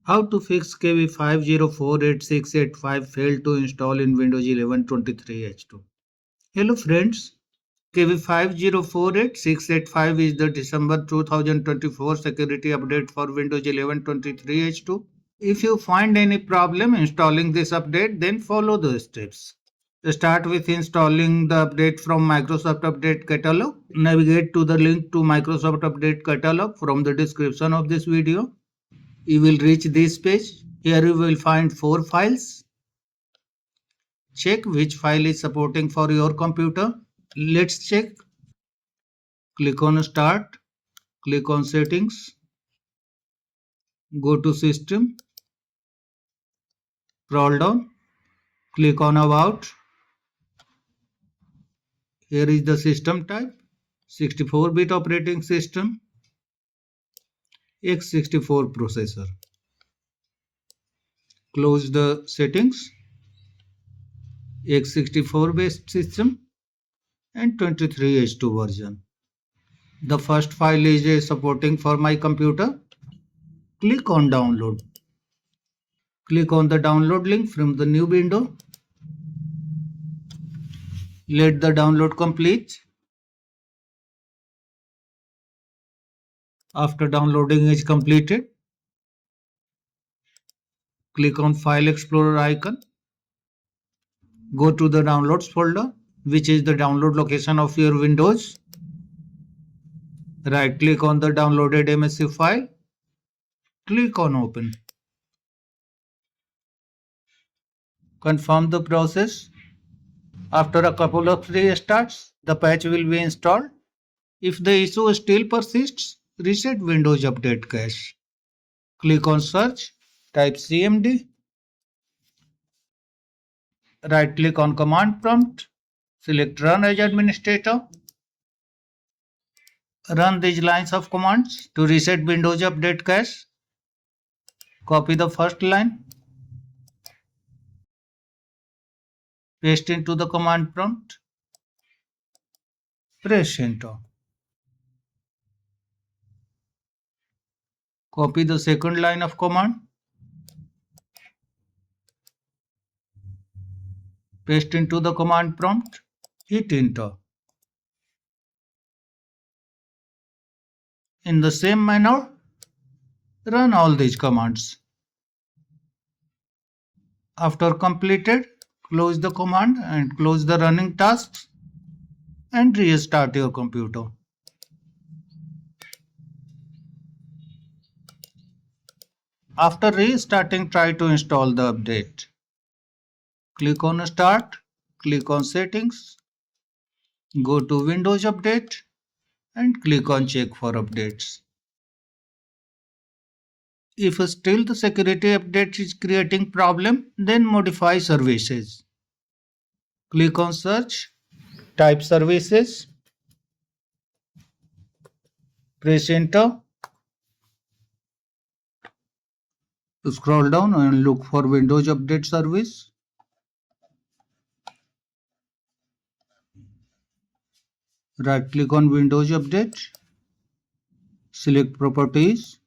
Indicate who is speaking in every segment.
Speaker 1: How to fix KB5048685 failed to install in Windows 11 23H2. Hello friends, KB5048685 is the December 2024 security update for Windows 11 23H2. If you find any problem installing this update, then follow the steps. Start with installing the update from Microsoft Update Catalog. Navigate to the link to Microsoft Update Catalog from the description of this video. You will reach this page. Here you will find 4 files. Check which file is supporting for your computer. Let's check. Click on Start. Click on Settings. Go to System. Scroll down. Click on About. Here is the system type. 64-bit operating system. x64 processor. Close the settings. x64 based system and 23H2 version. The first file is supporting for my computer. Click on download. Click on the download link from the new window. Let the download complete. After downloading is completed, click on File Explorer icon. Go to the Downloads folder, which is the download location of your Windows. Right click on the downloaded MSC file. Click on Open. Confirm the process. After a couple of restarts, the patch will be installed. If the issue still persists, reset Windows Update Cache. Click on Search, type CMD. Right click on Command Prompt, select Run as Administrator. Run these lines of commands to reset Windows Update Cache. Copy the first line. Paste into the command prompt. Press Enter. Copy the second line of command. Paste into the command prompt. Hit Enter. In the same manner, run all these commands. After completed, close the command and close the running tasks and restart your computer. After restarting, try to install the update. Click on Start, click on Settings, go to Windows Update and click on Check for updates. If still the security update is creating problem, then modify services. Click on Search, type Services, press Enter. Scroll down and look for Windows Update service. Right click on Windows Update, select Properties.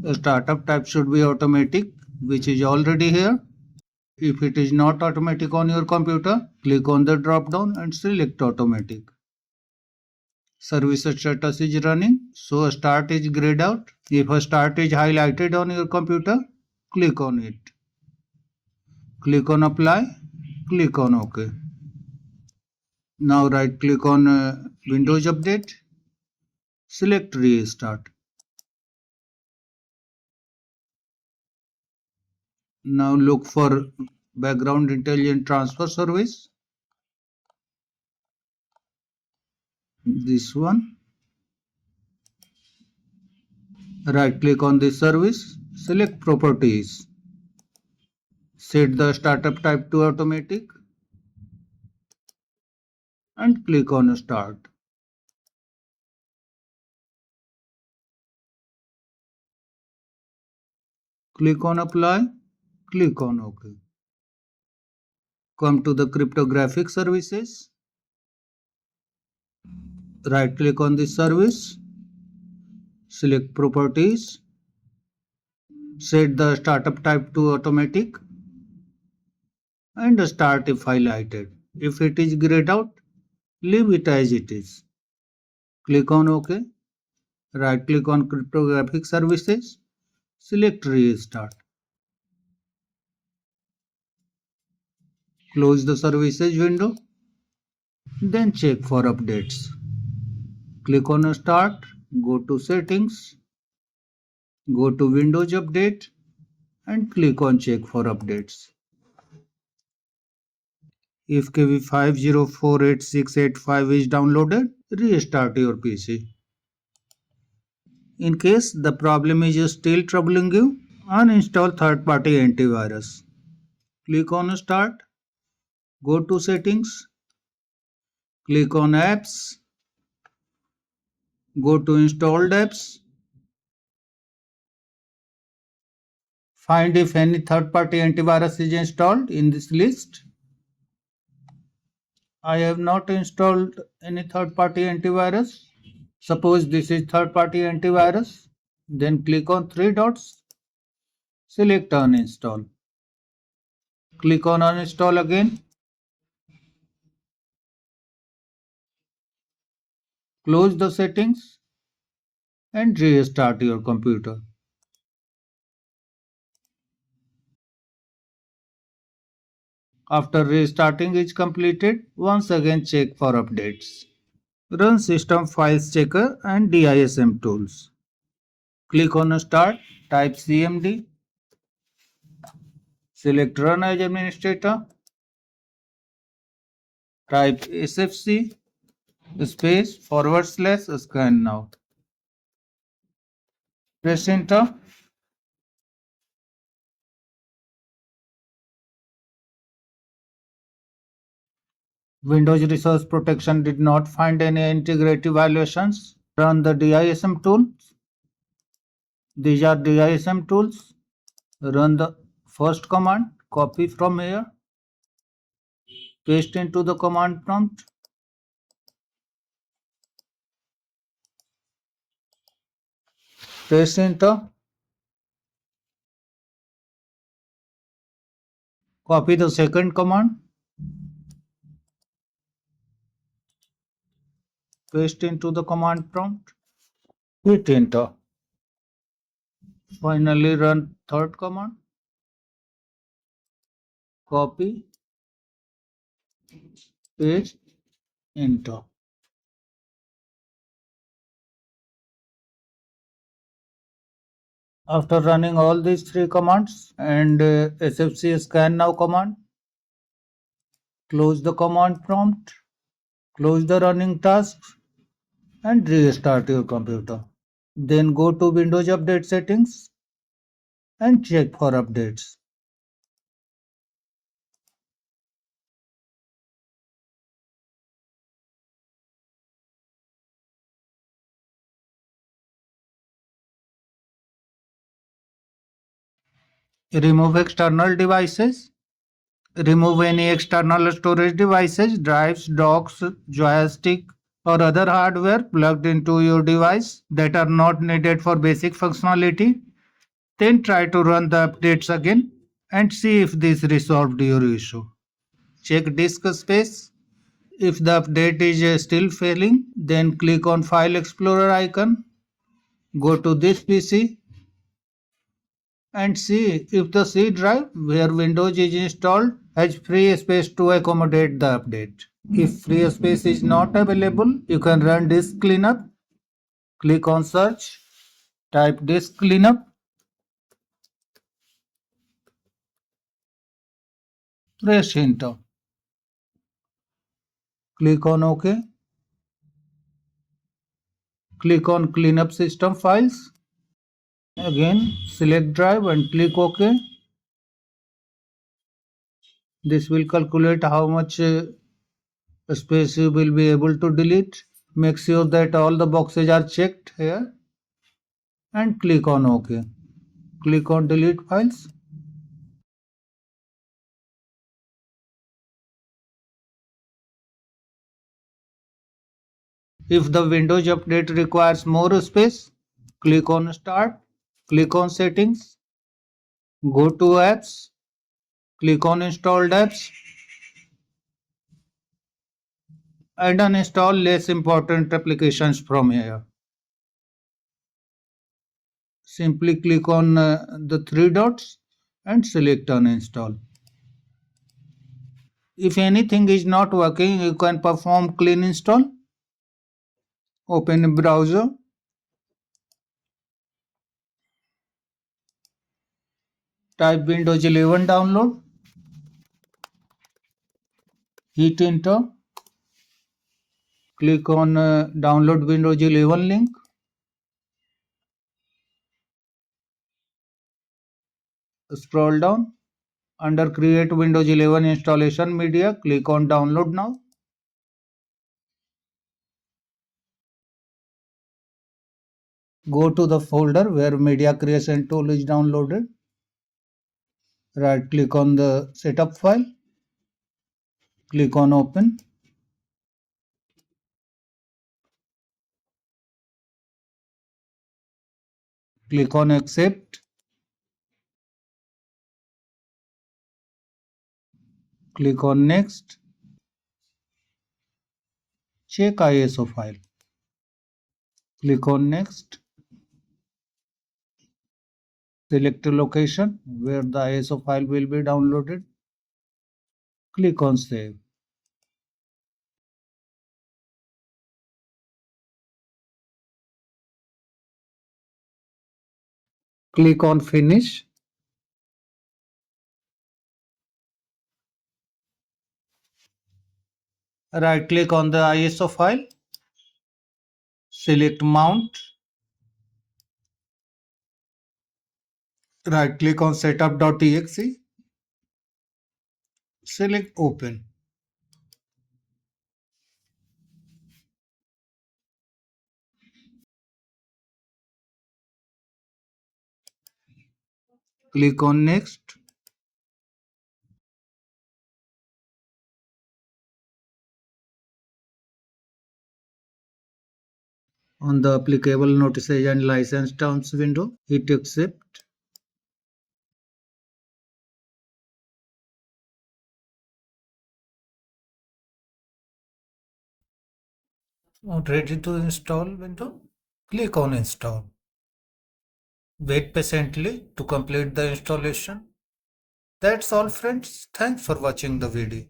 Speaker 1: The startup type should be automatic, which is already here. If it is not automatic on your computer, click on the drop down and select Automatic. Service status is running, so Start is grayed out. If a Start is highlighted on your computer, click on it. Click on Apply, click on OK. Now right click on Windows Update, select Restart. Now look for Background Intelligent Transfer Service. This one. Right click on this service, select Properties. Set the startup type to automatic and click on Start. Click on Apply, click on OK. Come to the cryptographic services. Right click on this service, select Properties, Set the startup type to automatic and start if highlighted. If it is grayed out, leave it as it is. Click on OK. Right click on cryptographic services. Select restart. Close the services window. Then check for updates. Click on start. Go to settings. Go to Windows Update and click on check for updates. If KB5048685 is downloaded, restart your PC. In case the problem is still troubling you, uninstall third-party antivirus. Click on Start, go to Settings, click on Apps, go to Installed Apps, find if any third-party antivirus is installed in this list. I have not installed any third-party antivirus. Suppose this is third-party antivirus. Then click on three dots. Select uninstall. Click on uninstall again. Close the settings and restart your computer. After restarting is completed, once again check for updates. Run System Files Checker and DISM tools. Click on Start, type CMD, select Run as Administrator, type SFC space / ScanNow. Press Enter. Windows Resource Protection did not find any integrity violations. Run the DISM tools. These are DISM tools. Run the first command, copy from here, paste into the command prompt. Press enter. Copy the second command, paste into the command prompt, hit enter. Finally run third command, copy, paste, enter. After running all these three commands and SFC ScanNow command, close the command prompt, close the running tasks and restart your computer. Then go to Windows Update settings and check for updates. Remove external devices. Remove any external storage devices, drives, docks, joystick, or other hardware plugged into your device that are not needed for basic functionality. Then try to run the updates again and see if this resolved your issue. Check disk space. If the update is still failing, then click on File Explorer icon. Go to this PC and see if the C drive where Windows is installed has free space to accommodate the update. If free space is not available, you can run disk cleanup. Click on search, type disk cleanup, press enter. Click on OK. Click on cleanup system files. Again, select drive and click OK. This will calculate how much space you will be able to delete. Make sure that all the boxes are checked here and click on OK. Click on delete files. If the Windows update requires more space, click on Start, click on Settings, Go to apps, click on installed apps and uninstall less important applications from here. Simply click on the three dots and select uninstall. If anything is not working, you can perform clean install. Open a browser, type Windows 11 download, hit enter, click on download Windows 11 link. Scroll down. Under create Windows 11 installation media, click on download now. Go to the folder where media creation tool is downloaded. Right click on the setup file. Click on open. Click on accept. Click on next. Check ISO file. Click on next. Select a location where the ISO file will be downloaded. Click on save. Click on finish. Right click on the ISO file. Select mount. Right click on setup.exe. Select open. Click on next. On the applicable notices and license terms window, hit accept. Ready to install window? Click on install. Wait patiently to complete the installation. That's all friends. Thanks for watching the video.